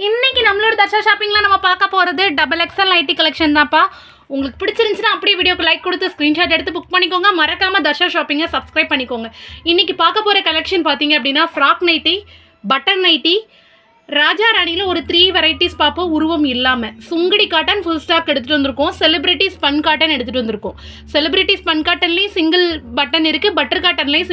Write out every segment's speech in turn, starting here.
இன்னைக்கு நம்மளோட தர்ஷா ஷாப்பிங்கில் நம்ம பார்க்க போகிறது XXL நைட்டி கலெக்ஷன் தான்ப்பா. உங்களுக்கு பிடிச்சிருந்துச்சுன்னா அப்படியே வீடியோக்கு லைக் கொடுத்து ஸ்க்ரீன்ஷாட் எடுத்து புக் பண்ணிக்கோங்க. மறக்காமல் தர்ஷா ஷாப்பிங்கை சப்ஸ்கிரைப் பண்ணிக்கோங்க. இன்றைக்கி பார்க்க போகிற கலெக்ஷன் பார்த்தீங்க அப்படின்னா ஃப்ராக் நைட்டி, பட்டன் நைட்டி, ராஜா ராணியில் ஒரு 3 வெரைட்டிஸ் பார்ப்போம். உருவம் இல்லாமல் சுங்குடி காட்டன் ஃபுல் ஸ்டாக் எடுத்துகிட்டு வந்திருக்கோம். செலிபிரிட்டி ஸ்பன் காட்டன் எடுத்துகிட்டு வந்திருக்கோம். செலிபிரிட்டி ஸ்பன் காட்டன்லேயும் சிங்கிள் பட்டன் இருக்குது, பட்டர் காட்டன்லேயும்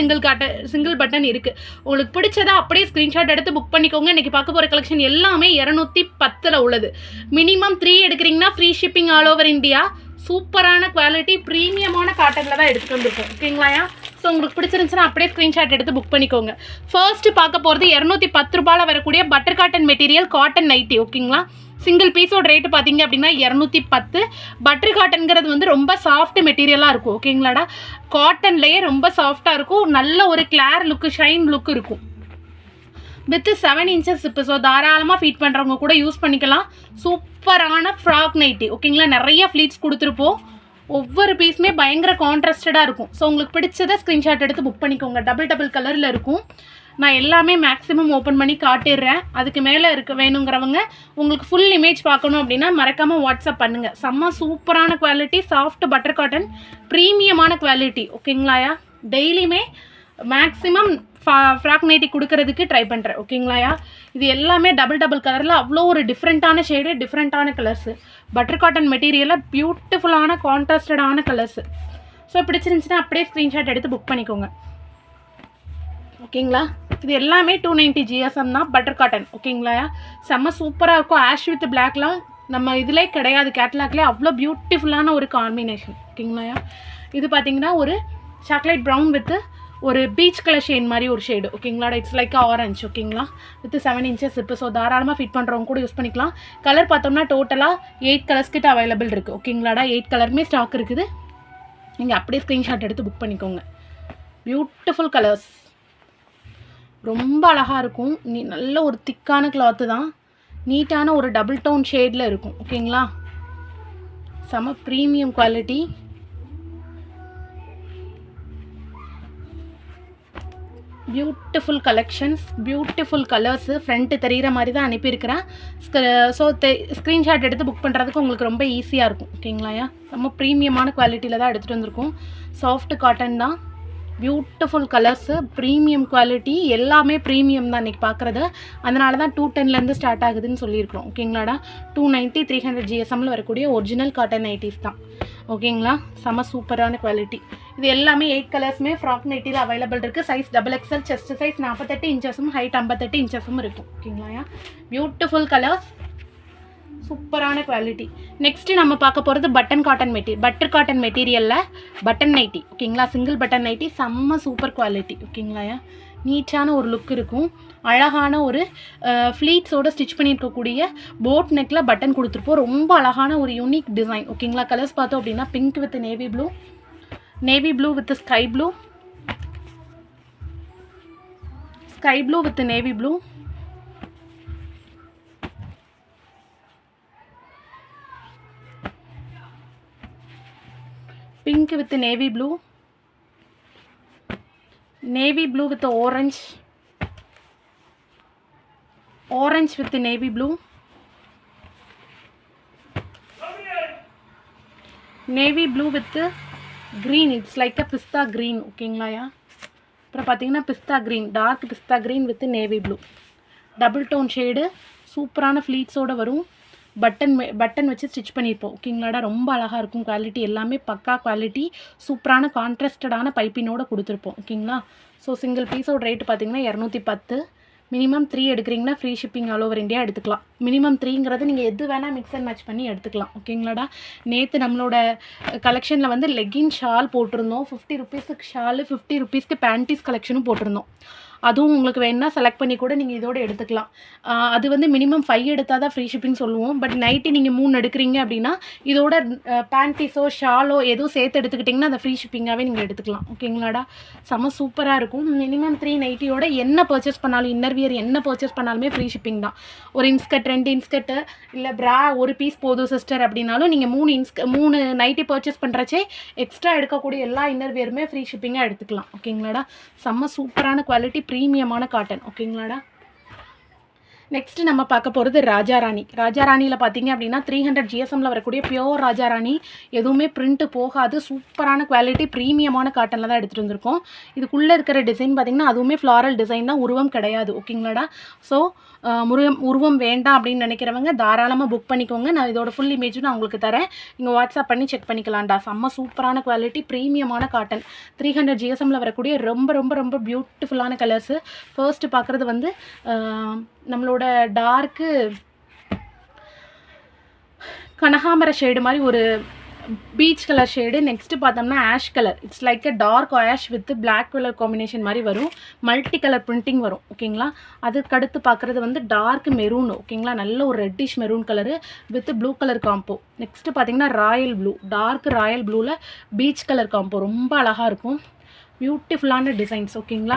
சிங்கிள் பட்டன் இருக்குது. உங்களுக்கு பிடிச்சதா அப்படியே ஸ்க்ரீன்ஷாட் எடுத்து புக் பண்ணிக்கோங்க. இன்றைக்கி பார்க்க போகிற கலெக்ஷன் எல்லாமே 210 உள்ளது. மினிமம் 3 எடுக்கிறீங்கன்னா free shipping all over India. சூப்பரான குவாலிட்டி ப்ரீமியமான காட்டனில் தான் எடுத்துகிட்டு வந்திருக்கோம். ஓகேங்களா? ஸோ உங்களுக்கு பிடிச்சிருந்துச்சுன்னா அப்படியே ஸ்க்ரீன்ஷாட் எடுத்து புக் பண்ணிக்கோங்க. ஃபர்ஸ்ட்டு பார்க்க போகிறது 210 ரூபாயில் வரக்கூடிய butter cotton material cotton nightie. ஓகேங்களா? சிங்கிள் பீஸோட ரேட்டு பார்த்தீங்க அப்படின்னா 210. பட்டர் காட்டன்கிறது வந்து ரொம்ப சாஃப்ட் மெட்டீரியலாக இருக்கும். ஓகேங்களாடா? காட்டன்லேயே ரொம்ப சாஃப்டாக இருக்கும். நல்ல ஒரு கிளியர் லுக்கு, ஷைன் லுக் இருக்கும். வித் 7 inches இப்போ. ஸோ தாராளமாக ஃபீட் பண்ணுறவங்க கூட யூஸ் பண்ணிக்கலாம். சூப்பரான ஃப்ராக் நைட்டி. ஓகேங்களா? நிறைய ஃப்ளீட்ஸ் கொடுத்துருப்போம். ஒவ்வொரு பீஸுமே பயங்கர கான்ட்ராஸ்டடாக இருக்கும். ஸோ உங்களுக்கு பிடிச்சதை ஸ்க்ரீன்ஷாட் எடுத்து புக் பண்ணிக்கோங்க. டபுள் கலரில் இருக்கும். நான் எல்லாமே மேக்ஸிமம் ஓப்பன் பண்ணி காட்டிடுறேன். அதுக்கு மேலே வேணுங்கிறவங்க உங்களுக்கு ஃபுல் இமேஜ் பார்க்கணும் அப்படின்னா மறக்காமல் வாட்ஸ்அப் பண்ணுங்கள். செம்ம சூப்பரான குவாலிட்டி, சாஃப்ட் பட்டர் காட்டன், ப்ரீமியமான குவாலிட்டி. ஓகேங்களாயா? டெய்லியுமே மேக்ஸிமம் ஃப்ராக் நைட்டி கொடுக்கறதுக்கு ட்ரை பண்ணுறேன். ஓகேங்களாயா? இது எல்லாமே டபுள் கலரில் அவ்வளோ ஒரு டிஃப்ரெண்ட்டான ஷேடு, டிஃப்ரெண்ட்டான கலர்ஸு. பட்டர் காட்டன் மெட்டீரியலில் பியூட்டிஃபுல்லான கான்ட்ராஸ்டடான கலர்ஸு. ஸோ பிடிச்சிருந்துச்சுன்னா அப்படியே ஸ்க்ரீன்ஷாட் எடுத்து புக் பண்ணிக்கோங்க. ஓகேங்களா? இது எல்லாமே 290 GSM தான் பட்டர் காட்டன். ஓகேங்களா? செம்ம சூப்பராக இருக்கும். ஆஷ் வித் பிளாக்லாம் நம்ம இதிலே கிடையாது, கேட்லாக்லேயே அவ்வளோ பியூட்டிஃபுல்லான ஒரு காம்பினேஷன். ஓகேங்களா? இது பார்த்தீங்கன்னா ஒரு சாக்லேட் ப்ரௌன் வித் ஒரு பீச் கலர் ஷேட் மாதிரி ஒரு ஷேடு. ஓகேங்களா? It's like orange. ஓகேங்களா? வித் 7 inches இப்போ. ஸோ தாராளமாக ஃபிட் பண்ணுறவங்க கூட யூஸ் பண்ணிக்கலாம். கலர் பார்த்தோம்னா டோட்டலாக 8 கலர்ஸ் கிட்ட அவைலபிள் இருக்குது. ஓகேங்களாடா? 8 கலருமே ஸ்டாக் இருக்குது. நீங்கள் அப்படியே ஸ்க்ரீன்ஷாட் எடுத்து புக் பண்ணிக்கோங்க. பியூட்டிஃபுல் கலர்ஸ், ரொம்ப அழகாக இருக்கும். நல்ல ஒரு திக்கான கிளாத்து தான். நீட்டான ஒரு டபுள் டோன் ஷேடில் இருக்கும். ஓகேங்களா? செம premium quality. Beautiful collections, beautiful colours. Front தெரிகிற மாதிரி தான் அனுப்பியிருக்கிறேன். ஸோ ஸ்க்ரீன்ஷாட் எடுத்து புக் பண்ணுறதுக்கு உங்களுக்கு ரொம்ப ஈஸியாக இருக்கும். ஓகேங்களாயா? ரொம்ப ப்ரீமியமான குவாலிட்டியில் தான் எடுத்துகிட்டு வந்திருக்கோம். சாஃப்ட் காட்டன் தான். Beautiful colours, premium quality. எல்லாமே ப்ரீமியம் தான் இன்றைக்கி பார்க்குறது. அதனால தான் 210 ஸ்டார்ட் ஆகுதுன்னு சொல்லியிருக்கிறோம். ஓகேங்களாடா? 290 300 GSMல வரக்கூடிய ஒரிஜினல் காட்டன் நைட்டிஸ் தான். ஓகேங்களா? செம சூப்பரான குவாலிட்டி. இது எல்லாமே 8 கலர்ஸுமே ஃப்ராக் நைட்டியில் அவைலபிள் இருக்குது. சைஸ் XXL, செஸ்ட் சைஸ் 48 inchஸும் ஹைட் 58 inchஸும் இருக்கும். ஓகேங்களா? பியூட்டிஃபுல் கலர்ஸ், சூப்பரான குவாலிட்டி. நெக்ஸ்ட்டு நம்ம பார்க்க போகிறது button cotton material, butter cotton மெட்டீரியலில் பட்டன் நைட்டி. ஓகேங்களா? சிங்கிள் பட்டன் நைட்டி, செம்ம சூப்பர் குவாலிட்டி. ஓகேங்களா? நீட்டான ஒரு லுக் இருக்கும். அழகான ஒரு ஃப்ளீட்ஸோடு ஸ்டிச் பண்ணியிருக்கக்கூடிய போட் நெக்கில் பட்டன் கொடுத்துருப்போம். ரொம்ப அழகான ஒரு யூனிக் டிசைன். ஓகேங்களா? கலர்ஸ் பார்த்தோம் அப்படின்னா pink with navy blue, navy blue with sky blue, sky blue with navy blue, pink with navy blue, navy blue with orange, orange with navy blue, navy blue with green. It's like a pista green. ஓகேங்களாயா? அப்புறம் பார்த்தீங்கன்னா pista green, dark pista green with navy blue, double tone shade. சூப்பரான ஃப்ளீட்ஸோடு வரும். Button வச்சு stitch பண்ணியிருப்போம். ஓகேங்களாடா? ரொம்ப அழகாக இருக்கும். குவாலிட்டி எல்லாமே பக்கா குவாலிட்டி. சூப்பரான கான்ட்ராஸ்டடான பைப்பினோட கொடுத்துருப்போம். ஓகேங்களா? ஸோ சிங்கிள் பீஸோட ரேட்டு பார்த்தீங்கன்னா 210. மினிமம் 3 எடுக்கிறீங்கன்னா free shipping all over India எடுத்துக்கலாம். மினிமம் 3ங்கிறது நீங்கள் எது வேணால் மிக்ஸ் அண்ட் மேட்ச் பண்ணி எடுத்துக்கலாம். ஓகேங்களாடா? நேற்று நம்மளோட கலெக்ஷனில் வந்து லெகின் ஷால் போட்டிருந்தோம். 50 rupeesக்கு ஷாலு, 50 rupeesக்கு பேண்டீஸ் கலெக்ஷனும் போட்டிருந்தோம். அதுவும் உங்களுக்கு வேணுன்னா செலக்ட் பண்ணி கூட நீங்கள் இதோடு எடுத்துக்கலாம். அது வந்து மினிமம் 5 எடுத்தால் தான் ஃப்ரீ ஷிப்பிங் சொல்லுவோம். பட் நைட்டி நீங்கள் 3 எடுக்கிறீங்க அப்படின்னா இதோட பேண்டீஸோ ஷாலோ எதுவும் சேர்த்து எடுத்துக்கிட்டிங்கன்னா அதை ஃப்ரீ ஷிப்பிங்காகவே நீங்கள் எடுத்துக்கலாம். ஓகேங்களாடா? செம சூப்பராக இருக்கும். மினிமம் 3 நைட்டியோட என்ன பர்ச்சேஸ் பண்ணாலும், இன்னர்வியர் என்ன பர்ச்சேஸ் பண்ணாலுமே ஃப்ரீ ஷிப்பிங் தான். ஒரு இன்ஸ்கர்ட், 2 இன்ஸ்கர்ட்டு, இல்லை ப்ரா ஒரு பீஸ் போதும் சிஸ்டர் அப்படின்னாலும் நீங்கள் 3 நைட்டி பர்ச்சேஸ் பண்ணுறச்சே எக்ஸ்ட்ரா எடுக்கக்கூடிய எல்லா இன்னர்வியருமே ஃப்ரீ ஷிப்பிங்காக எடுத்துக்கலாம். ஓகேங்களாடா? செம்ம சூப்பரான குவாலிட்டி, ப்ரீமியமான காட்டன். ஓகேங்களாடா? நெக்ஸ்ட்டு நம்ம பார்க்க போகிறது ராஜாராணி. ராஜாராணியில் பார்த்தீங்க அப்படின்னா 300 GSMல வரக்கூடிய பியோர் ராஜாராணி, எதுவுமே பிரிண்ட்டு போகாது, சூப்பரான குவாலிட்டி, ப்ரீமியமான காட்டனில் தான் எடுத்துகிட்டு வந்திருக்கோம். இதுக்குள்ளே இருக்கிற டிசைன் பார்த்திங்கன்னா அதுவுமே ஃப்ளாரல் டிசைன் தான், உருவம் கிடையாது. ஓகேங்களாடா. ஸோ உருவம் வேண்டாம் அப்படின்னு நினைக்கிறவங்க தாராளமாக புக் பண்ணிக்கோங்க. நான் இதோட ஃபுல் இமேஜும் நான் உங்களுக்கு தரேன், நீங்கள் வாட்ஸ்அப் பண்ணி செக் பண்ணிக்கலாம்டா. செம்ம சூப்பரான குவாலிட்டி, ப்ரீமியமான காட்டன், 300 GSMல வரக்கூடிய ரொம்ப ரொம்ப ரொம்ப பியூட்டிஃபுல்லான கலர்ஸு. ஃபர்ஸ்ட்டு பார்க்குறது வந்து நம்மளோட டார்க்கு கனகாமர ஷேடு மாதிரி ஒரு பீச் கலர் ஷேடு. நெக்ஸ்ட்டு பார்த்தோம்னா ash colour, it's like a dark ash with black colour combination மாதிரி வரும், மல்டி கலர் பிரிண்டிங் வரும். ஓகேங்களா. அதுக்கடுத்து பார்க்குறது வந்து டார்க் மெரூன். ஓகேங்களா, நல்ல ஒரு reddish maroon colour with blue colour combo. Next பார்த்தீங்கன்னா ராயல் ப்ளூ, டார்க் ராயல் ப்ளூவில் பீச் கலர் காம்போ, ரொம்ப அழகாக இருக்கும், பியூட்டிஃபுல்லான டிசைன்ஸ். ஓகேங்களா.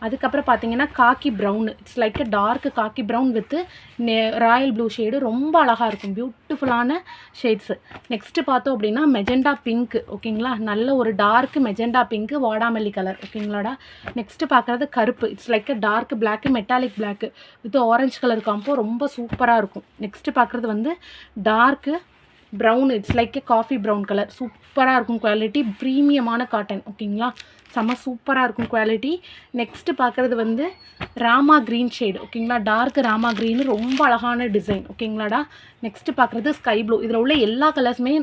அதுக்கப்புறம் பார்த்தீங்கன்னா khaki brown, it's like a dark khaki brown with royal blue shade, ரொம்ப அழகாக இருக்கும், பியூட்டிஃபுல்லான ஷேட்ஸு. நெக்ஸ்ட்டு பார்த்தோம் அப்படின்னா மெஜெண்டா பிங்க்கு. ஓகேங்களா, நல்ல ஒரு டார்க் மெஜெண்டா பிங்க்கு, வாடாமல்லி கலர். ஓகேங்களாடா. நெக்ஸ்ட்டு பார்க்குறது கருப்பு, it's like a dark black metallic black with orange colour combo, ரொம்ப சூப்பராக இருக்கும். நெக்ஸ்ட்டு பார்க்குறது வந்து dark brown, it's like a coffee brown colour, சூப்பராக இருக்கும் குவாலிட்டி, ப்ரீமியமான காட்டன். ஓகேங்களா, செம்ம சூப்பராக இருக்கும் குவாலிட்டி. நெக்ஸ்ட்டு பார்க்குறது வந்து ராமா க்ரீன் ஷேடு. ஓகேங்களா, டார்க் ராமா க்ரீனு, ரொம்ப அழகான டிசைன். ஓகேங்களாடா. நெக்ஸ்ட்டு பார்க்குறது ஸ்கை ப்ளூ. இதில் உள்ள எல்லா கலர்ஸுமே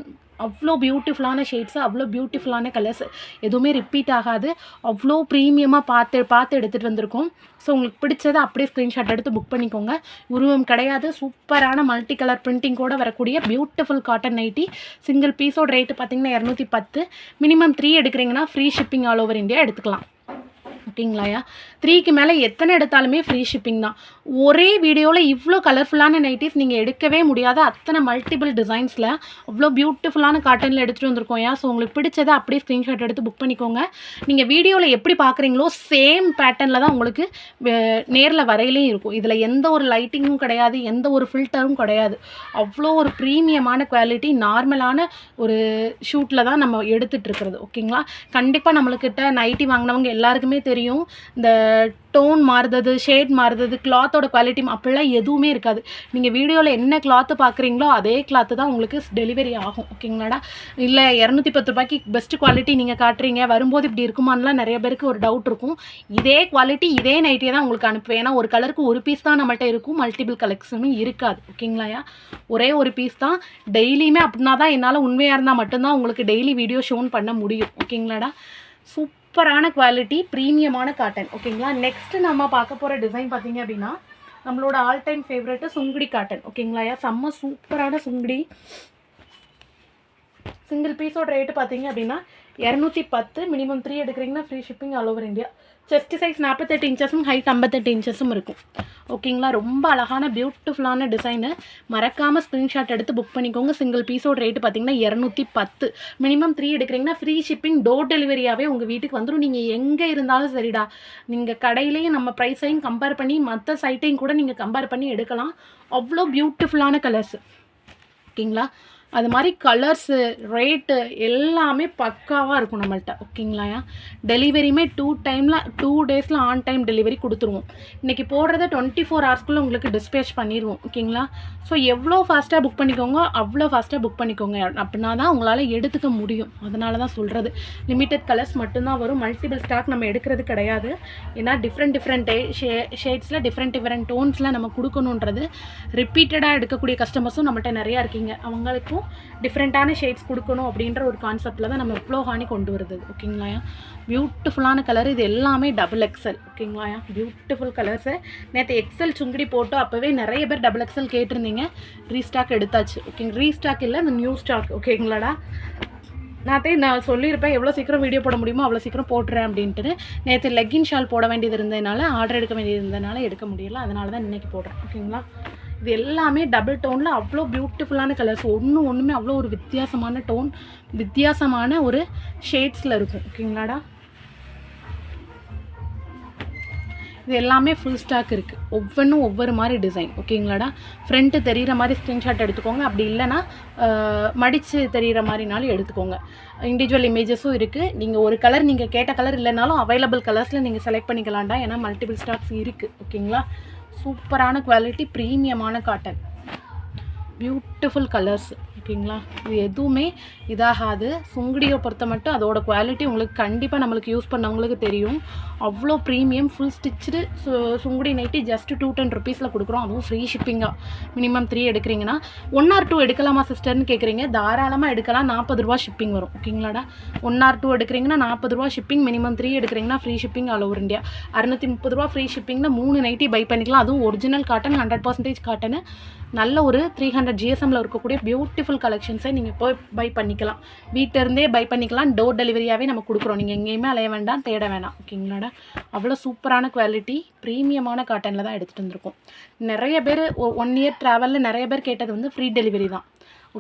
அவ்வளோ பியூட்டிஃபுல்லான ஷேட்ஸு, அவ்வளோ பியூட்டிஃபுல்லான கலர்ஸ், எதுவுமே ரிப்பீட் ஆகாது, அவ்வளோ ப்ரீமியமாக பார்த்து எடுத்துகிட்டு வந்திருக்கோம். ஸோ உங்களுக்கு பிடிச்சதை அப்படியே ஸ்க்ரீன்ஷாட் எடுத்து புக் பண்ணிக்கோங்க. உருவம் கிடையாது, சூப்பரான மல்டி கலர் பிரிண்டிங் கூட வரக்கூடிய பியூட்டிஃபுல் காட்டன் நைட்டி. சிங்கிள் பீஸோட ரேட்டு பார்த்தீங்கன்னா 210. மினிமம் 3 எடுக்கிறீங்கன்னா free shipping all over India எடுத்துக்கலாம். ஓகேங்களாயா. 3க்கு மேலே எத்தனை எடுத்தாலுமே ஃப்ரீ ஷிப்பிங் தான். ஒரே வீடியோவில் இவ்வளோ கலர்ஃபுல்லான நைட்டிஸ் நீங்கள் எடுக்கவே முடியாத அத்தனை மல்டிபிள் டிசைன்ஸில் அவ்வளோ பியூட்டிஃபுல்லான காட்டனில் எடுத்துகிட்டு வந்திருக்கோம். ஸோ உங்களுக்கு பிடிச்சதை அப்படியே ஸ்க்ரீன்ஷாட் எடுத்து புக் பண்ணிக்கோங்க. நீங்கள் வீடியோவில் எப்படி பார்க்குறீங்களோ சேம் பேட்டர்னில் தான் உங்களுக்கு நேரில் வரையிலையும் இருக்கும். இதில் எந்த ஒரு லைட்டிங்கும் கிடையாது, எந்த ஒரு ஃபில்டரும் கிடையாது, அவ்வளோ ஒரு ப்ரீமியமான குவாலிட்டி, நார்மலான ஒரு ஷூட்டில் தான் நம்ம எடுத்துகிட்டு இருக்கிறது. ஓகேங்களா. கண்டிப்பாக நம்மளுக்கிட்ட நைட்டி வாங்கினவங்க எல்லாருக்குமே தெரியும், இந்த டோன் மாறுறது, ஷேட் மாறுறது, கிளாத்தோட குவாலிட்டி அப்படிலாம் எதுவுமே இருக்காது. நீங்கள் வீடியோவில் என்ன கிளாத்து பார்க்குறீங்களோ அதே கிளாத்து தான் உங்களுக்கு டெலிவரி ஆகும். ஓகேங்களாடா. இல்லை 210 ரூபாய்க்கு பெஸ்ட் குவாலிட்டி நீங்கள் காட்டுறீங்க, வரும்போது இப்படி இருக்குமான்லாம் நிறைய பேருக்கு ஒரு டவுட் இருக்கும். இதே குவாலிட்டி இதே நைட்டியை தான் உங்களுக்கு அனுப்புவேன். ஏன்னா ஒரு கலருக்கு ஒரு பீஸ் தான் நம்மள்ட்ட இருக்கும், மல்டிபிள் கலெக்ஷனும் இருக்காது. ஓகேங்களாயா. ஒரே ஒரு பீஸ் தான் டெய்லியுமே. அப்படின்னா தான் என்னால் உண்மையாக இருந்தால் மட்டும்தான் உங்களுக்கு டெய்லி வீடியோ ஷோன் பண்ண முடியும். ஓகேங்களாடா. சூப்பரான குவாலிட்டி, ப்ரீமியமான காட்டன். ஓகேங்களா. நெக்ஸ்ட்டு நம்ம பார்க்க போகிற டிசைன் பார்த்தீங்க அப்படின்னா நம்மளோட all time favourite Sungudi cotton. ஓகேங்களா. செம்ம சூப்பரான சுங்குடி. சிங்கிள் பீஸோட ரேட்டு பார்த்தீங்க அப்படின்னா 210. மினிமம் 3 எடுக்கிறீங்கன்னா free shipping all over India. Chest size 48 இன்ச்சஸும் ஹைட் 58 இன்ச்சஸும் இருக்கும். ஓகேங்களா. ரொம்ப அழகான பியூட்டிஃபுல்லான டிசைனு. மறக்காமல் ஸ்க்ரீன்ஷாட் எடுத்து புக் பண்ணிக்கோங்க. சிங்கிள் பீஸோட ரேட்டு பார்த்தீங்கன்னா 210. மினிமம் 3 எடுக்கிறீங்கன்னா ஃப்ரீ ஷிப்பிங், டோர் டெலிவரியாகவே உங்கள் வீட்டுக்கு வந்துடும். நீங்கள் எங்கே இருந்தாலும் சரிடா, நீங்கள் கடையிலையும் நம்ம ப்ரைஸையும் கம்பேர் பண்ணி மற்ற சைட்டையும் கூட நீங்கள் கம்பேர் பண்ணி எடுக்கலாம். அவ்வளோ பியூட்டிஃபுல்லான கலர்ஸு. ஓகேங்களா. அது மாதிரி கலர்ஸு, ரேட்டு எல்லாமே பக்காவாக இருக்கும் நம்மள்ட்ட. ஓகேங்களா. டெலிவரியுமே 2 டேஸில் ஆன் டைம் டெலிவரி கொடுத்துருவோம். இன்றைக்கி போடுறத 24 ஹவர்ஸ்க்குள்ளே உங்களுக்கு டிஸ்பேச் பண்ணிடுவோம். ஓகேங்களா. ஸோ எவ்வளோ ஃபாஸ்ட்டாக புக் பண்ணிக்கோங்க, அவ்வளோ ஃபாஸ்ட்டாக புக் பண்ணிக்கோங்க. அப்படின்னா தான் உங்களால் எடுத்துக்க முடியும். அதனால தான் சொல்கிறது. லிமிட்டட் கலர்ஸ் மட்டும்தான் வரும், மல்டிபிள் ஸ்டாக் நம்ம எடுக்கிறது கிடையாது. ஏன்னா டிஃப்ரெண்ட் ஷேட்ஸில் டிஃப்ரெண்ட் டோன்ஸில் நம்ம கொடுக்கணுன்றது. ரிப்பீட்டடாக எடுக்கக்கூடிய கஸ்டமர்ஸும் நம்மள்ட்ட நிறையா இருக்கீங்க. அவங்களுக்கும் டிஃப்ரெண்ட்டான ஷேட்ஸ் கொடுக்கணும் அப்படின்ற ஒரு கான்செப்டில் தான் நம்ம இவ்வளோ ஹானி கொண்டு வருது. ஓகேங்களா. பியூட்டிஃபுல்லான கலர், இது எல்லாமே XXL. ஓகேங்களா. Beautiful colours. நேற்று எக்ஸல் சுங்குடி போட்டு அப்போவே நிறைய பேர் XXL கேட்டிருந்தீங்க. ரீஸ்டாக் எடுத்தாச்சு. ஓகேங்க. ரீஸ்டாக் இல்லை, இந்த நியூ ஸ்டாக். ஓகேங்களாடா. நான் சொல்லியிருப்பேன் எவ்வளோ சீக்கிரம் வீடியோ போட முடியுமோ அவ்வளோ சீக்கிரம் போட்டுறேன் அப்படின்ட்டு. நேற்று லெக்கின் ஷால் போட வேண்டியது இருந்ததுனால, ஆர்டர் எடுக்க வேண்டியது இருந்ததுனால எடுக்க முடியல. அதனால தான் இன்றைக்கி போடுறேன். ஓகேங்களா. இது எல்லாமே டபுள் டோனில் அவ்வளோ பியூட்டிஃபுல்லான கலர்ஸ். ஒன்றுமே அவ்வளோ ஒரு வித்தியாசமான டோன், வித்தியாசமான ஒரு ஷேட்ஸில் இருக்கும். ஓகேங்களாடா. இது எல்லாமே ஃபுல் ஸ்டாக் இருக்குது. ஒவ்வொன்றும் ஒவ்வொரு மாதிரி டிசைன். ஓகேங்களாடா. ஃப்ரண்ட்டு தெரிகிற மாதிரி ஸ்க்ரீன்ஷாட் எடுத்துக்கோங்க. அப்படி இல்லைனா மடித்து தெரிகிற மாதிரினாலும் எடுத்துக்கோங்க. இண்டிவிஜுவல் இமேஜஸும் இருக்குது. நீங்கள் ஒரு கலர் நீங்கள் கேட்ட கலர் இல்லைனாலும் அவைலபிள் கலர்ஸில் நீங்கள் செலக்ட் பண்ணிக்கலாம்டா. ஏன்னா மல்டிபிள் ஸ்டாக்ஸ் இருக்குது. ஓகேங்களா. சூப்பரான குவாலிட்டி, ப்ரீமியமான காட்டன், பியூட்டிஃபுல் கலர்ஸ். ஓகேங்களா, இது எதுவுமே இதாகாது. சுங்குடியை பொறுத்த மட்டும் அதோட குவாலிட்டி உங்களுக்கு கண்டிப்பாக நம்மளுக்கு யூஸ் பண்ணவங்களுக்கு தெரியும். அவ்வளோ premium full stitch Sungudi nighty just 210 rupeesல கொடுக்குறோம். அதுவும் ஃப்ரீ ஷிப்பிங்காக. மினிமம் 3 எடுக்கிறீங்கன்னா 1 or 2 எடுக்கலாமா சிஸ்டர்னு கேட்குறீங்க. தாராளமாக எடுக்கலாம். 40 ரூபா ஷிப்பிங் வரும். ஓகேங்களாடா, 1 or 2 எடுக்கிறீங்கன்னா 40 ரூபா ஷிப்பிங். மினிமம் 3 எடுக்கிறீங்கன்னா free shipping all over India. 630 ரூபா ஃப்ரீ ஷிப்பிங்னா 3 நைட்டி பை பண்ணிக்கலாம். அதுவும் ஒரிஜினல் காட்டன், 100% காட்டனு. நல்ல ஒரு 300 GSMல இருக்கக்கூடிய பியூட்டிஃபுல் கலெக்ஷன்ஸை நீங்கள் போய் பை பண்ணிக்கலாம். வீட்டிலேருந்தே பை பண்ணிக்கலாம். டோர் டெலிவரியாகவே நம்ம கொடுக்குறோம். நீங்கள் எங்கேயுமே அலைய வேண்டாம், தேட வேணாம். ஓகேங்களாடா, அவ்வளோ சூப்பரான குவாலிட்டி, ப்ரீமியமான காட்டனில் தான் எடுத்துகிட்டு வந்திருக்கோம். நிறைய பேர் 1 year ட்ராவலில் நிறைய பேர் கேட்டது வந்து ஃப்ரீ டெலிவரி தான்.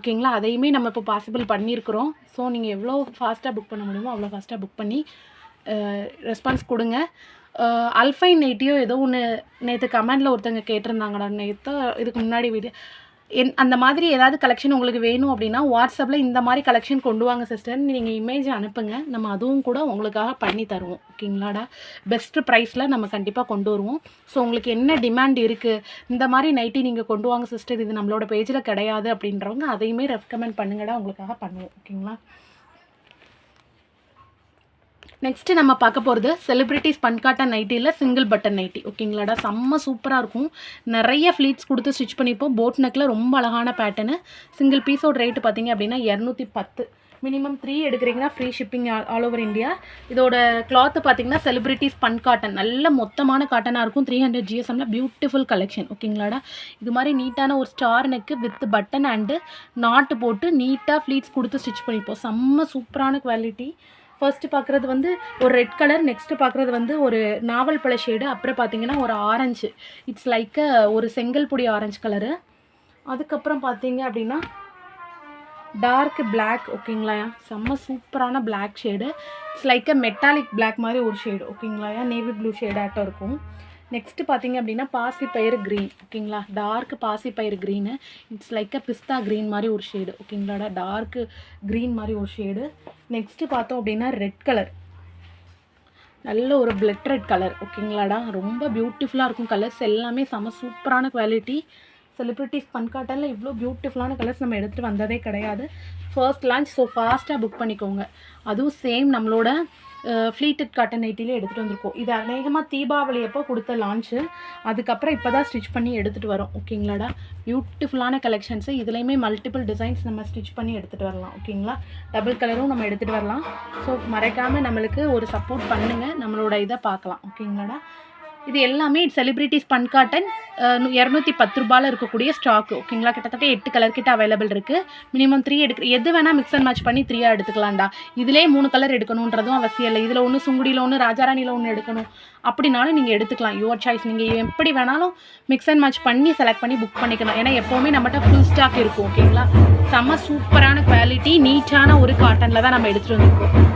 ஓகேங்களா, அதையுமே நம்ம இப்போ பாசிபிள் பண்ணியிருக்கிறோம். ஸோ நீங்கள் எவ்வளோ ஃபாஸ்ட்டாக புக் பண்ண முடியுமோ அவ்வளோ ஃபாஸ்ட்டாக புக் பண்ணி ரெஸ்பான்ஸ் கொடுங்க. அல்ஃபைன் நைட்டியோ ஏதோ ஒன்று நேற்று கமெண்டில் ஒருத்தங்க கேட்டிருந்தாங்கடா, நேற்று இதுக்கு முன்னாடி வீடியோ அந்த மாதிரி ஏதாவது கலெக்ஷன் உங்களுக்கு வேணும் அப்படின்னா வாட்ஸ்அப்பில் இந்த மாதிரி கலெக்ஷன் கொண்டு வாங்க சிஸ்டர், நீங்கள் இமேஜ் அனுப்புங்க, நம்ம அதுவும் கூட உங்களுக்காக பண்ணி தருவோம். ஓகேங்களாடா, பெஸ்ட்டு ப்ரைஸில் நம்ம கண்டிப்பாக கொண்டு வருவோம். ஸோ உங்களுக்கு என்ன டிமாண்ட் இருக்குது, இந்த மாதிரி நைட்டி நீங்கள் கொண்டு வாங்க சிஸ்டர், இது நம்மளோட பேஜில் கிடையாது அப்படின்றவங்க அதையுமே ரெக்கமெண்ட் பண்ணுங்கடா, உங்களுக்காக பண்ணுவோம். ஓகேங்களா, நெக்ஸ்ட்டு நம்ம பார்க்க போகிறது செலிப்ரிட்டிஸ் பன்காட்டன் நைட்டியில் சிங்கிள் பட்டன் நைட்டி. ஓகேங்களாடா, செம்ம சூப்பராக இருக்கும். நிறைய ஃப்ளீட்ஸ் கொடுத்து ஸ்டிச் பண்ணிப்போம். போட் நெக்கில் ரொம்ப அழகான பேட்டர்னு. சிங்கிள் பீஸோட ரேட்டு பார்த்தீங்க அப்படின்னா 210. மினிமம் 3 எடுக்கிறீங்கன்னா free shipping all over India. இதோட கிளாத்து பார்த்தீங்கன்னா செலிப்ரிட்டிஸ் பன்காட்டன், நல்ல மொத்தமான காட்டனாக இருக்கும். 300 GSMல பியூட்டிஃபுல் கலெக்ஷன். ஓகேங்களாடா, இது மாதிரி நீட்டான ஒரு star neck with button and நாட்டு போட்டு நீட்டாக ஃப்ளீட்ஸ் கொடுத்து ஸ்டிச் பண்ணிப்போம். செம்ம சூப்பரான குவாலிட்டி. ஃபர்ஸ்ட்டு பார்க்குறது வந்து ஒரு ரெட் கலர், நெக்ஸ்ட்டு பார்க்குறது வந்து ஒரு நாவல் பழ ஷேடு, அப்புறம் பார்த்தீங்கன்னா ஒரு ஆரஞ்சு, இட்ஸ் லைக் ஒரு செங்கல் பொடி ஆரஞ்சு கலரு. அதுக்கப்புறம் பார்த்தீங்க அப்படின்னா டார்க் பிளாக். ஓகேங்களா, செம்ம சூப்பரான black shade, it's like metallic black மாதிரி ஒரு ஷேடு. ஓகேங்களா, நேவி ப்ளூ ஷேடாட்டம் இருக்கும். நெக்ஸ்ட்டு பார்த்தீங்க அப்படின்னா பாசிப்பயிறு க்ரீன். ஓகேங்களா, டார்க் பாசிப்பயிறு க்ரீனு, இட்ஸ் லைக் பிஸ்தா க்ரீன் மாதிரி ஒரு ஷேடு. ஓகேங்களாடா, டார்க்கு க்ரீன் மாதிரி ஒரு ஷேடு. நெக்ஸ்ட்டு பார்த்தோம் அப்படின்னா ரெட் கலர், நல்ல ஒரு பிளட் ரெட் கலர். ஓகேங்களாடா, ரொம்ப பியூட்டிஃபுல்லாக இருக்கும். கலர்ஸ் எல்லாமே செம்ம சூப்பரான குவாலிட்டி. செலிப்ரிட்டிஸ் பன்காட்டனில் இவ்வளோ பியூட்டிஃபுல்லான கலர்ஸ் நம்ம எடுத்துகிட்டு வந்ததே கிடையாது. First launch. ஸோ ஃபாஸ்ட்டாக புக் பண்ணிக்கோங்க. அதுவும் சேம் நம்மளோட ஃப்ளீட்டட் காட்டன் நைட்டிலே எடுத்துகிட்டு வந்திருக்கோம். இது அநேகமாக தீபாவளி அப்போ கொடுத்த லான்ச்சு. அதுக்கப்புறம் இப்போ தான் ஸ்டிச் பண்ணி எடுத்துகிட்டு வரோம். ஓகேங்களாடா, பியூட்டிஃபுல்லான கலெக்ஷன்ஸு. இதுலேயுமே மல்டிபிள் டிசைன்ஸ் நம்ம ஸ்டிச் பண்ணி எடுத்துகிட்டு வரலாம். ஓகேங்களா, டபுள் கலரும் நம்ம எடுத்துகிட்டு வரலாம். ஸோ மறக்காமல் நம்மளுக்கு ஒரு சப்போர்ட் பண்ணுங்கள், நம்மளோட இதை பார்க்கலாம். ஓகேங்களாடா, இது எல்லாமே செலிப்ரிட்டிஸ் பன்காட்டன் 210 ரூபாயில் இருக்கக்கூடிய ஸ்டாக்கு. ஓகேங்களா, கிட்டத்தட்ட 8 கலர் கிட்ட அவைலபிள் இருக்குது. மினிமம் 3 எடுக்க, எது வேணால் மிக்ஸ் அண்ட் மேட்ச் பண்ணி 3 எடுத்துக்கலாம்டா. இதிலே 3 கலர் எடுக்கணுன்றதும் அவசியம் இல்லை. இதில் ஒன்று சுங்குடியில் ஒன்று, ராஜாராணியில் ஒன்று எடுக்கணும் அப்படின்னாலும் நீங்கள் எடுத்துக்கலாம். Your choice. நீங்கள் எப்படி வேணாலும் மிக்ஸ் அண்ட் மேட்ச் பண்ணி செலக்ட் பண்ணி புக் பண்ணிக்கலாம். ஏன்னா எப்போவுமே நம்மகிட்ட ஃபுல் ஸ்டாக் இருக்கும். ஓகேங்களா, செம்ம சூப்பரான குவாலிட்டி, நீட்டான ஒரு காட்டனில் தான் நம்ம எடுத்துகிட்டு வந்துருக்கோம்.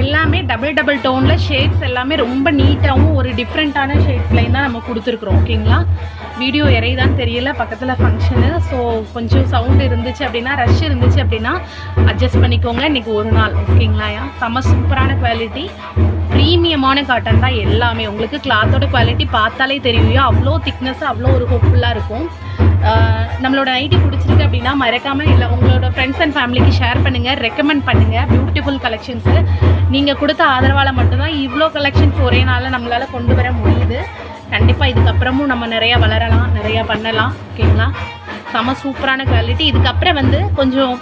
எல்லாமே டபுள் டோனில் ஷேட்ஸ் எல்லாமே ரொம்ப நீட்டாகவும் ஒரு டிஃப்ரெண்ட்டான ஷேட்ஸ்லையும் தான் நம்ம கொடுத்துருக்குறோம். ஓகேங்களா, வீடியோ இறைதான்னு தெரியல, பக்கத்தில் ஃபங்க்ஷனு. ஸோ கொஞ்சம் சவுண்டு இருந்துச்சு அப்படின்னா, ரஷ் இருந்துச்சு அப்படின்னா அட்ஜஸ்ட் பண்ணிக்கோங்க. இன்றைக்கி ஒரு நாள். ஓகேங்களா, செம்ம சூப்பரான குவாலிட்டி, ப்ரீமியமான காட்டன் தான் எல்லாமே. உங்களுக்கு கிளாத்தோட குவாலிட்டி பார்த்தாலே தெரியும், அவ்வளோ திக்னஸ், அவ்வளோ ஒரு ஹோப்ஃபுல்லாக இருக்கும். நம்மளோட நைட்டி பிடிச்சிருக்கு அப்படின்னா மறக்காமல் இல்லை உங்களோட ஃப்ரெண்ட்ஸ் அண்ட் ஃபேமிலிக்கு ஷேர் பண்ணுங்கள், ரெக்கமெண்ட் பண்ணுங்கள். பியூட்டிஃபுல் கலெக்ஷன்ஸு நீங்கள் கொடுத்த ஆதரவால் மட்டும்தான் இவ்வளோ கலெக்ஷன்ஸ் ஒரே நாளில் நம்மளால் கொண்டு வர முடியுது. கண்டிப்பாக இதுக்கப்புறமும் நம்ம நிறையா வளரலாம், நிறையா பண்ணலாம். ஓகேங்களா, செம சூப்பரான குவாலிட்டி. இதுக்கப்புறம் வந்து கொஞ்சம்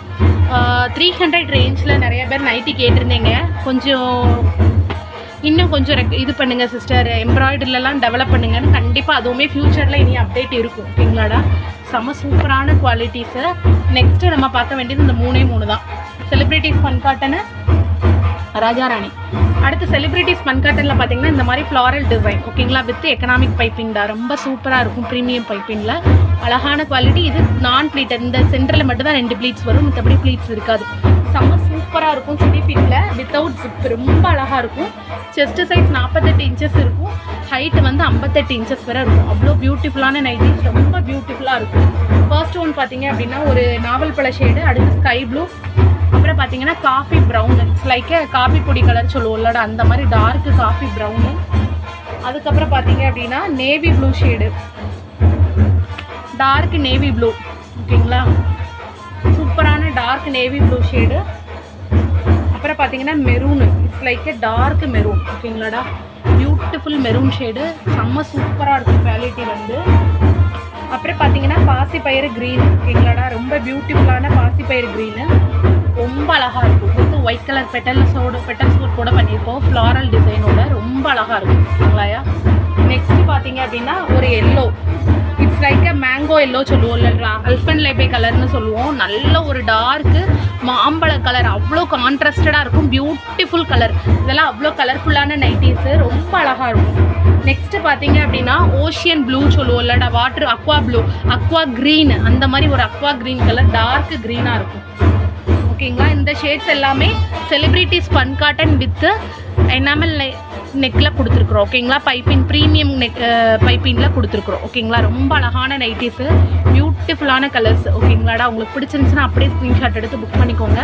300 ரேஞ்சில் நிறைய பேர் நைட்டி கேட்டிருந்தீங்க. இன்னும் கொஞ்சம் இது பண்ணுங்கள் சிஸ்டர், எம்ப்ராய்டரிலலாம் டெவலப் பண்ணுங்கன்னு. கண்டிப்பாக அதுவுமே ஃப்யூச்சரில் இனி அப்டேட் இருக்கும். ஓகேங்களாடா, செம சூப்பரான குவாலிட்டிஸு. நெக்ஸ்ட்டு நம்ம பார்க்க வேண்டியது இந்த 3 தான். செலிப்ரிட்டிஸ் பன்காட்டனு, ராஜாராணி. அடுத்து செலிப்ரிட்டிஸ் பன்காட்டனில் பார்த்தீங்கன்னா இந்த மாதிரி ஃப்ளாரல் டிசைன். ஓகேங்களா, வித் எக்கனாமிக் பைப்பிங் தான், ரொம்ப சூப்பராக இருக்கும். ப்ரீமியம் பைப்பிங்கில் அழகான குவாலிட்டி. இது நான் ப்ளீட்டட், இந்த சென்டரில் மட்டும் தான் 2 ப்ளீட்ஸ் வரும், மற்றபடி ப்ளீட்ஸ் இருக்காது. செம்ம சூப்பராக இருக்கும். சுடி ஃபிட்டில் வித்தவுட் ஜிப், ரொம்ப அழகாக இருக்கும். செஸ்ட் சைஸ் 48 இன்ச்சஸ் இருக்கும். ஹைட்டு வந்து 58 இன்ச்சஸ் வரை இருக்கும். அவ்வளோ பியூட்டிஃபுல்லான நைட்டிஸ், ரொம்ப பியூட்டிஃபுல்லாக இருக்கும். ஃபர்ஸ்ட் ஒன் பார்த்தீங்க அப்படின்னா ஒரு நாவல் பழ ஷேடு, அடுத்து ஸ்கை ப்ளூ, அப்புறம் பார்த்தீங்கன்னா coffee brown, it's like coffee பொடி கலர் சொல்லுவோம்லடா, அந்த மாதிரி டார்க்கு காஃபி ப்ரௌனு. அதுக்கப்புறம் பார்த்தீங்க அப்படின்னா navy blue shade, dark navy blue. ஓகேங்களா, சூப்பரான டார்க் நேவி ப்ளூ ஷேடு. அப்புறம் பார்த்தீங்கன்னா maroon, it's like a dark maroon. ஓகேங்களாடா, பியூட்டிஃபுல் மெரூன் ஷேடு, செம்ம சூப்பராக இருக்கும் குவாலிட்டி வந்து. அப்புறம் பார்த்தீங்கன்னா பாசிப்பயிறு க்ரீன். ஓகேங்களாடா, ரொம்ப பியூட்டிஃபுல்லான பாசிப்பயிறு க்ரீனு, ரொம்ப அழகாக இருக்கும். வித் ஒயிட் கலர் பெட்டல்ஸ் கூட பண்ணியிருக்கோம், ஃப்ளாரல் டிசைனோட, ரொம்ப அழகாக இருக்கும். ஓகேங்களாயா, நெக்ஸ்ட் பார்த்தீங்க அப்படின்னா ஒரு yellow, it's like a mango yellow சொல்லுவோம் இல்லை, அல்பன் லைபே கலர்னு சொல்லுவோம். நல்ல ஒரு டார்க்கு மாம்பழ கலர், அவ்வளோ கான்ட்ராஸ்டடாக இருக்கும், பியூட்டிஃபுல் கலர். இதெல்லாம் அவ்வளோ கலர்ஃபுல்லான நைட்டிஸு, ரொம்ப அழகாக இருக்கும். நெக்ஸ்ட்டு பார்த்தீங்க அப்படின்னா ஓஷியன் ப்ளூ சொல்லுவோம் இல்லைடா, water aqua blue, aqua green, அந்த மாதிரி ஒரு அக்வா க்ரீன் கலர், டார்க் க்ரீனாக இருக்கும். ஓகேங்களா, இந்த ஷேட்ஸ் எல்லாமே celebrities spun cotton with enamel நெக்கில் கொடுத்துருக்குறோம். ஓகேங்களா, பைப்பின் ப்ரீமியம் நெக் பைப்பிங்கில் கொடுத்துருக்குறோம். ஓகேங்களா, ரொம்ப அழகான நைட்டிஸு, பியூட்டிஃபுல்லான கலர்ஸ். ஓகேங்களாடா, உங்களுக்கு பிடிச்சிருந்துச்சுன்னா அப்படியே ஸ்க்ரீன்ஷாட் எடுத்து புக் பண்ணிக்கோங்க.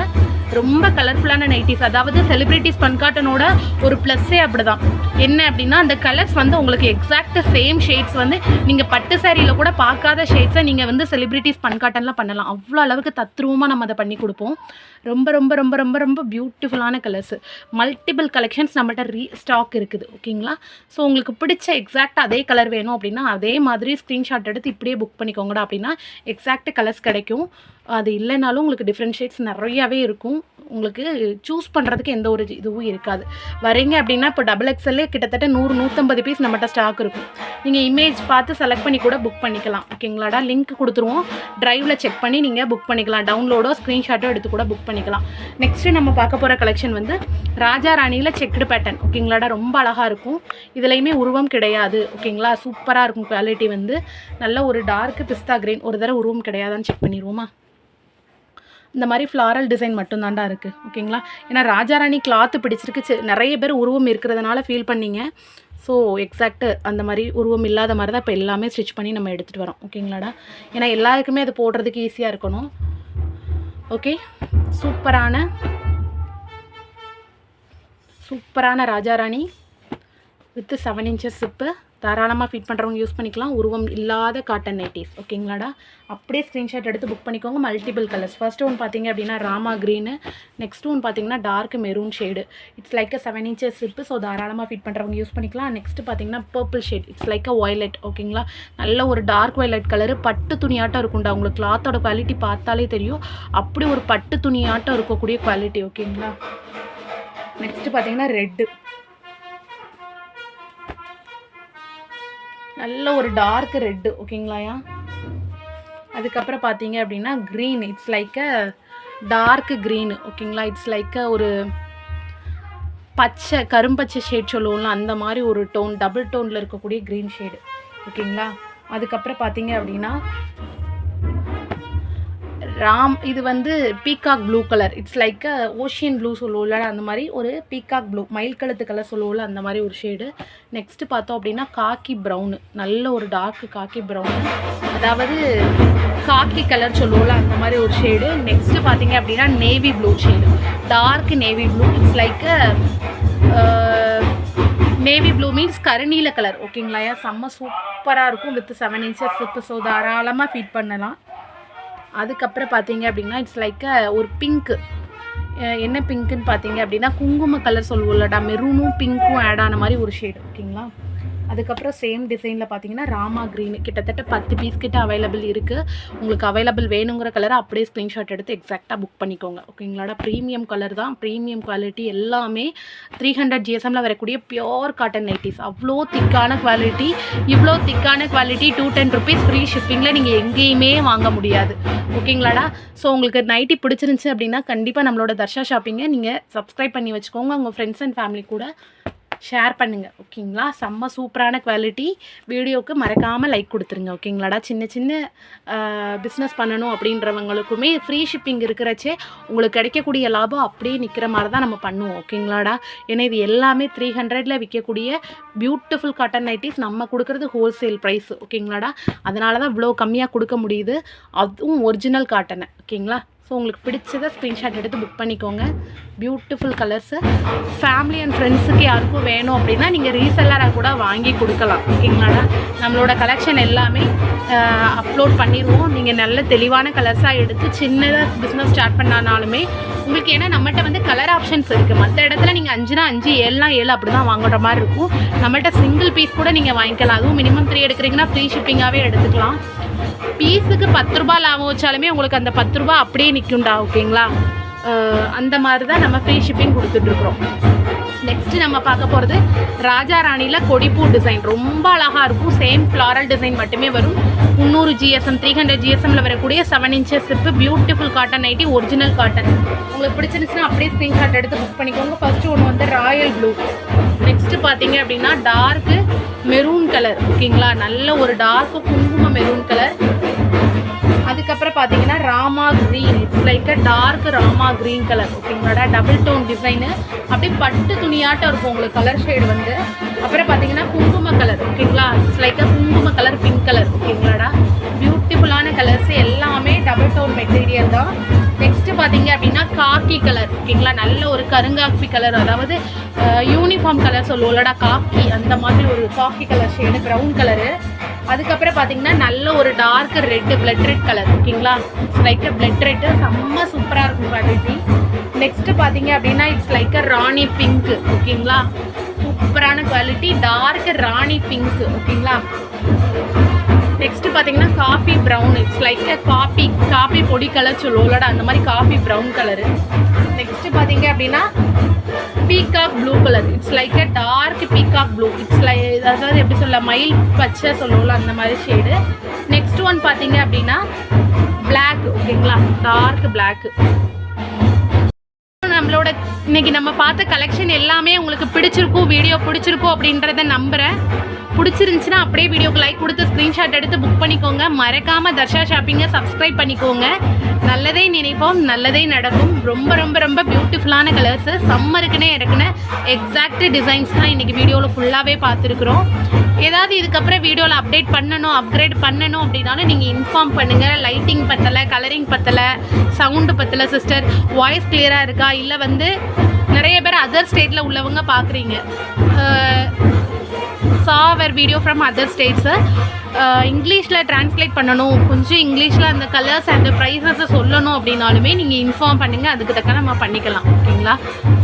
ரொம்ப கலர்ஃபுல்லான நைட்டிஸ், அதாவது செலிப்ரிட்டிஸ் ஸ்பன் காட்டனோட ஒரு ப்ளஸ்ஸே அப்படி தான். என்ன அப்படின்னா அந்த கலர்ஸ் வந்து உங்களுக்கு எக்ஸாக்ட் சேம் ஷேட்ஸ் வந்து நீங்கள் பட்டு சாரியில் கூட பார்க்காத ஷேட்ஸை நீங்கள் வந்து செலிப்ரிட்டிஸ் ஸ்பன் காட்டன்லாம் பண்ணலாம். அவ்வளோ அளவுக்கு தத்ரூபமாக நம்ம அதை பண்ணி கொடுப்போம். ரொம்ப ரொம்ப ரொம்ப ரொம்ப ரொம்ப பியூட்டிஃபுல்லான கலர்ஸு, மல்டிபிள் கலெக்ஷன்ஸ் நம்மள்ட்ட ஸ்டாக் இருக்குது. ஓகேங்களா, ஸோ உங்களுக்கு பிடிச்ச எக்ஸாக்ட் அதே கலர் வேணும் அப்படின்னா அதே மாதிரி ஸ்க்ரீன்ஷாட் எடுத்து இப்படியே புக் பண்ணிக்கோங்கடா, அப்படின்னா எக்ஸாக்ட் கலர்ஸ் கிடைக்கும். அது இல்லைனாலும் உங்களுக்கு டிஃப்ரெண்ட் ஷேட்ஸ் நிறையாவே இருக்கும். உங்களுக்கு சூஸ் பண்ணுறதுக்கு எந்த ஒரு இதுவும் இருக்காது. வரீங்க அப்படின்னா இப்போ XXL கிட்டத்தட்ட 100-150 பீஸ் நம்மகிட்ட ஸ்டாக் இருக்கும். நீங்கள் இமேஜ் பார்த்து செலக்ட் பண்ணி கூட புக் பண்ணிக்கலாம். ஓகேங்களாடா, லிங்க் கொடுத்துருவோம், ட்ரைவில் செக் பண்ணி நீங்கள் புக் பண்ணிக்கலாம். டவுன்லோடோ ஸ்க்ரீன்ஷாட்டோ எடுத்து கூட புக் பண்ணிக்கலாம். நெக்ஸ்ட்டு நம்ம பார்க்க போகிற கலெக்ஷன் வந்து ராஜா ராணியில் செக்குடு பேட்டர்ன். ஓகேங்களாடா, ரொம்ப அழகாக இருக்கும். இதுலையுமே உருவம் கிடையாது. ஓகேங்களா, சூப்பராக இருக்கும் குவாலிட்டி வந்து. நல்ல ஒரு டார்க் பிஸ்தா கிரீன். ஒரு தடவை உருவம் கிடையாதான்னு செக் பண்ணிடுவோமா. இந்த மாதிரி ஃப்ளாரல் டிசைன் மட்டும்தாண்டா இருக்குது. ஓகேங்களா, ஏன்னா ராஜாராணி கிளாத்து பிடிச்சிருக்கு, நிறைய பேர் உருவம் இருக்கிறதுனால ஃபீல் பண்ணிங்க. ஸோ எக்ஸாக்ட்டு அந்த மாதிரி உருவம் இல்லாத மாதிரி தான் இப்போ எல்லாமே ஸ்டிச் பண்ணி நம்ம எடுத்துகிட்டு வரோம். ஓகேங்களாடா, ஏன்னா எல்லாருக்குமே அது போடுறதுக்கு ஈஸியாக இருக்கணும். ஓகே, சூப்பரான ராஜாராணி வித் 7 inches சிப்பு, தாராளமாக ஃபிட் பண்ணுறவங்க யூஸ் பண்ணிக்கலாம். உருவம் இல்லாத காட்டன் நைட்டிஸ். ஓகேங்களாடா, அப்படியே ஸ்க்ரீன்ஷாட் எடுத்து புக் பண்ணிக்கோங்க. Multiple colours. ஃபர்ஸ்ட் ஒன் பார்த்தீங்க அப்படின்னா ராமா க்ரீனு, நெக்ஸ்ட் ஒன் பார்த்தீங்கன்னா dark maroon shade, it's like a 7 inches zip. So தாராளமாக ஃபிட் பண்ணுறவங்க யூஸ் பண்ணிக்கலாம். நெக்ஸ்ட் பார்த்தீங்கன்னா purple shade, it's like a violet. ஓகேங்களா, நல்ல ஒரு டார்க் வயலட் கலரு, பட்டு துணியாட்டம் இருக்கும்டா. உங்களுக்கு கிளாத்தோட குவாலிட்டி பார்த்தாலே தெரியும், அப்படி ஒரு பட்டு துணியாட்டம் இருக்கக்கூடிய குவாலிட்டி. ஓகேங்களா, நெக்ஸ்ட்டு பார்த்தீங்கன்னா ரெட்டு, நல்ல ஒரு டார்க் ரெட்டு. ஓகேங்களாயா, அதுக்கப்புறம் பார்த்தீங்க அப்படின்னா green, it's like a dark green. ஓகேங்களா, இட்ஸ் லைக் அ ஒரு பச்சை கரும்பச்சை ஷேட் சொல்லுவோம்ல, அந்த மாதிரி ஒரு டோன், டபுள் டோனில் இருக்கக்கூடிய க்ரீன் ஷேடு. ஓகேங்களா, அதுக்கப்புறம் பார்த்தீங்க அப்படின்னா இது வந்து peacock blue colour, it's like a ocean blue சொல்லுவோம்ல, அந்த மாதிரி ஒரு பீகாக் ப்ளூ, மயில் கழுத்து கலர் சொல்லுவோம்ல, அந்த மாதிரி ஒரு ஷேடு. நெக்ஸ்ட்டு பார்த்தோம் அப்படின்னா காக்கி ப்ரௌனு, நல்ல ஒரு டார்க் காக்கி ப்ரௌனு, அதாவது காக்கி கலர் சொல்லுவோம்ல, அந்த மாதிரி ஒரு ஷேடு. நெக்ஸ்ட்டு பார்த்தீங்க அப்படின்னா navy blue shade, dark navy blue, it's like navy blue means கருநீல கலர். ஓகேங்களா, செம்ம சூப்பராக இருக்கும் வித் 7 inches சிப்பு. ஸோ தாராளமாக ஃபீட் பண்ணலாம். அதுக்கப்புறம் பார்த்தீங்க அப்படின்னா இட்ஸ் லைக் ஒரு பிங்க்கு, என்ன பிங்க்குன்னு பார்த்தீங்க அப்படின்னா குங்கும கலர் சொல்லுவோம்லடா, மெரூனும் பிங்க்கும் ஆட் ஆன மாதிரி ஒரு ஷேடு. ஓகேங்களா, அதுக்கப்புறம் சேம் டிசைனில் பார்த்தீங்கன்னா ராமா க்ரீனு, கிட்டத்தட்ட 10 பீஸ் கிட்ட அவைலபிள் இருக்குது. உங்களுக்கு அவைலபிள் வேணுங்கிற கலரை அப்படியே ஸ்க்ரீன்ஷாட் எடுத்து எக்ஸாக்டாக புக் பண்ணிக்கோங்க. ஓகேங்களாடா, ப்ரீமியம் கலர் தான், ப்ரீமியம் குவாலிட்டி, எல்லாமே 300 GSMல வரக்கூடிய பியோர் காட்டன் நைட்டிஸ். அவ்வளோ திக்கான குவாலிட்டி, இவ்வளோ திக்கான குவாலிட்டி 210 rupees ஃப்ரீ ஷிப்பிங்கில் நீங்கள் எங்கேயுமே வாங்க முடியாது. ஓகேங்களாடா, ஸோ உங்களுக்கு நைட்டி பிடிச்சிருந்துச்சி அப்படின்னா கண்டிப்பாக நம்மளோட தர்ஷா ஷாப்பிங்கை நீங்கள் சப்ஸ்கிரைப் பண்ணி வச்சுக்கோங்க. உங்கள் ஃப்ரெண்ட்ஸ் அண்ட் ஃபேமிலி கூட ஷேர் பண்ணுங்கள். ஓகேங்களா, செம்ம சூப்பரான குவாலிட்டி. வீடியோவுக்கு மறக்காமல் லைக் கொடுத்துருங்க. ஓகேங்களாடா, சின்ன சின்ன பிஸ்னஸ் பண்ணணும் அப்படின்றவங்களுக்குமே ஃப்ரீ ஷிப்பிங் இருக்கிறச்சே உங்களுக்கு கிடைக்கக்கூடிய லாபம் அப்படியே நிற்கிற மாதிரி தான் நம்ம பண்ணுவோம். ஓகேங்களாடா, ஏன்னா இது எல்லாமே 300ல் விற்கக்கூடிய பியூட்டிஃபுல் காட்டன் நைட்டிஸ், நம்ம கொடுக்குறது ஹோல்சேல் ப்ரைஸ். ஓகேங்களாடா, அதனால தான் இவ்வளோ கம்மியாக கொடுக்க முடியுது, அதுவும் ஒரிஜினல் காட்டனை. ஓகேங்களா, ஸோ உங்களுக்கு பிடிச்சதை ஸ்க்ரீன்ஷாட் எடுத்து புக் பண்ணிக்கோங்க. Beautiful colours. ஃபேமிலி அண்ட் ஃப்ரெண்ட்ஸுக்கு யாருக்கும் வேணும் அப்படின்னா நீங்கள் ரீசெல்லராக கூட வாங்கி கொடுக்கலாம். ஓகேங்களாடா? நம்மளோட கலெக்ஷன் எல்லாமே அப்லோட் பண்ணிடுவோம். நீங்கள் நல்ல தெளிவான கலர்ஸாக எடுத்து சின்னதாக பிஸ்னஸ் ஸ்டார்ட் பண்ணாலுமே உங்களுக்கு, ஏன்னா நம்மகிட்ட வந்து கலர் ஆப்ஷன்ஸ் இருக்குது. மற்ற இடத்துல நீங்கள் 5னா 5, 7னா 7 அப்படி தான் வாங்குற மாதிரி இருக்கும். நம்மகிட்ட சிங்கிள் பீஸ் கூட நீங்கள் வாங்கிக்கலாம். அதுவும் மினிமம் 3 எடுக்கிறீங்கன்னா ஃப்ரீ ஷிப்பிங்காகவே எடுத்துக்கலாம். பீஸுக்கு 10 ரூபா லாபம் வச்சாலுமே உங்களுக்கு அந்த 10 ரூபா அப்படியே நிற்கும்டா. ஓகேங்களா? அந்த மாதிரி தான் நம்ம ஃப்ரீ ஷிப்பிங் கொடுத்துட்ருக்குறோம். நெக்ஸ்ட்டு நம்ம பார்க்க போகிறது ராஜா ராணியில் கொடிப்பூ டிசைன். ரொம்ப அழகாக இருக்கும். சேம் ஃப்ளாரல் டிசைன் மட்டுமே வரும். 300 GSM 300 GSMல வரக்கூடிய 7 inches zip. Beautiful cotton nighty, original cotton. உங்களுக்கு பிடிச்சிருந்துச்சுன்னா அப்படியே ஸ்க்ரீன்ஷாட் எடுத்து புக் பண்ணிக்கோங்க. ஃபஸ்ட்டு ஒன்று வந்து ராயல் ப்ளூ. நெக்ஸ்ட்டு பார்த்தீங்க அப்படின்னா டார்க்கு மெரூன் கலர். ஓகேங்களா? நல்ல ஒரு டார்க்கு குங்கும மெரூன் கலர். அதுக்கப்புறம் பார்த்தீங்கன்னா Rama green. It's like a dark Rama green colour. ஓகேங்களாடா? Double tone design. அப்படியே பட்டு துணியாட்டம் இருக்கும் உங்களுக்கு கலர் ஷேடு வந்து. அப்புறம் பார்த்தீங்கன்னா குங்கும கலர். ஓகேங்களா? இட்ஸ் லைக் அ குங்கும கலர், பிங்க் கலர். ஓகேங்களாடா? பியூட்டிஃபுல்லான கலர்ஸ் எல்லாமே டபுள் டோன் மெட்டீரியல் தான். நெக்ஸ்ட்டு பார்த்தீங்க அப்படின்னா காக்கி கலர். ஓகேங்களா? நல்ல ஒரு கருங்காப்பி கலர், அதாவது யூனிஃபார்ம் கலர் சொல்லுவோம்லடா, காக்கி. அந்த மாதிரி ஒரு காக்கி கலர் ஷேடு, ப்ரௌன் கலரு. அதுக்கப்புறம் பார்த்தீங்கன்னா நல்ல ஒரு dark red, blood red colour. ஓகேங்களா? It's like a blood red. செம்ம சூப்பராக இருக்கும் குவாலிட்டி. நெக்ஸ்ட்டு பார்த்தீங்க அப்படின்னா it's like a rani pink. ஓகேங்களா? சூப்பரான குவாலிட்டி, டார்க் ராணி பிங்க். ஓகேங்களா? நெக்ஸ்ட்டு பார்த்தீங்கன்னா coffee brown. It's like a coffee பொடி கலர் சொல்லுவோம்லடா, அந்த மாதிரி காஃபி ப்ரௌன் கலரு. நெக்ஸ்ட்டு பார்த்தீங்க அப்படின்னா peacock blue colour. It's like a dark peacock blue. It's like, அதாவது எப்படி சொல்ல, மயில் பச்சை சொல்லுவோம்ல, அந்த மாதிரி ஷேடு. நெக்ஸ்ட் ஒன் பார்த்தீங்க அப்படின்னா பிளாக். ஓகேங்களா? Dark black. நம்மளோட இன்னைக்கு நம்ம பார்த்த கலெக்ஷன் எல்லாமே உங்களுக்கு பிடிச்சிருக்கும், வீடியோ பிடிச்சிருக்கும் அப்படின்றத நம்புகிறேன். பிடிச்சிருந்துச்சுன்னா அப்படியே வீடியோக்கு லைக் கொடுத்து ஸ்க்ரீன்ஷாட் எடுத்து புக் பண்ணிக்கோங்க. மறக்காமல் தர்ஷா ஷாப்பிங்கை சப்ஸ்கிரைப் பண்ணிக்கோங்க. நல்லதே நினைப்போம், நல்லதே நடக்கும். ரொம்ப ரொம்ப ரொம்ப பியூட்டிஃபுல்லான கலர்ஸு, சம்மருக்குன்னே இருக்குன்னு எக்ஸாக்ட் டிசைன்ஸ் தான் இன்றைக்கி வீடியோவில் ஃபுல்லாகவே பார்த்துருக்குறோம். ஏதாவது இதுக்கப்புறம் வீடியோவில் அப்டேட் பண்ணணும், அப்கிரேட் பண்ணணும் அப்படின்னாலும் நீங்கள் இன்ஃபார்ம் பண்ணுங்கள். லைட்டிங் பத்தலை, கலரிங் பத்தலை, சவுண்டு பத்தலை சிஸ்டர், வாய்ஸ் கிளியராக இருக்கா, இல்லை வந்து நிறைய பேர் அதர் ஸ்டேட்டில் உள்ளவங்க பார்க்குறீங்க. saw our video from other states. இங்கிலீஷில் ட்ரான்ஸ்லேட் பண்ணணும், கொஞ்சம் இங்கிலீஷில் அந்த கலர்ஸ் அண்ட் ப்ரைஸஸை சொல்லணும் அப்படின்னாலுமே நீங்கள் இன்ஃபார்ம் பண்ணுங்கள். அதுக்கு தக்க நம்ம பண்ணிக்கலாம். ஓகேங்களா?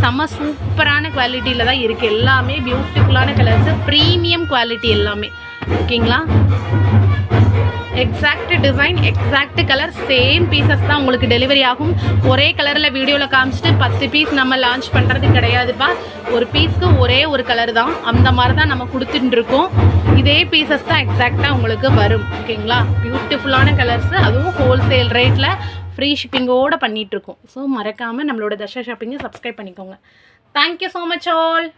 செம்ம சூப்பரான குவாலிட்டியில் தான் இருக்குது. எல்லாமே பியூட்டிஃபுல்லான கலர்ஸு, ப்ரீமியம் குவாலிட்டி எல்லாமே. ஓகேங்களா? Exact design, exact colour, same pieces தான் உங்களுக்கு டெலிவரி ஆகும். ஒரே கலரில் வீடியோவில் காமிச்சிட்டு 10 பீஸ் நம்ம லான்ச் பண்ணுறது கிடையாதுப்பா. ஒரு பீஸ்க்கு ஒரே ஒரு கலர் தான், அந்த மாதிரி தான் நம்ம கொடுத்துட்டு இருக்கோம். இதே பீசஸ் தான் எக்ஸாக்டாக உங்களுக்கு வரும். ஓகேங்களா? பியூட்டிஃபுல்லான கலர்ஸு, அதுவும் ஹோல்சேல் ரேட்டில் ஃப்ரீ ஷிப்பிங்கோடு பண்ணிகிட்ருக்கோம். ஸோ மறக்காமல் நம்மளோட தர்ஷா ஷாப்பிங்கை சப்ஸ்கிரைப் பண்ணிக்கோங்க. Thank you so much all.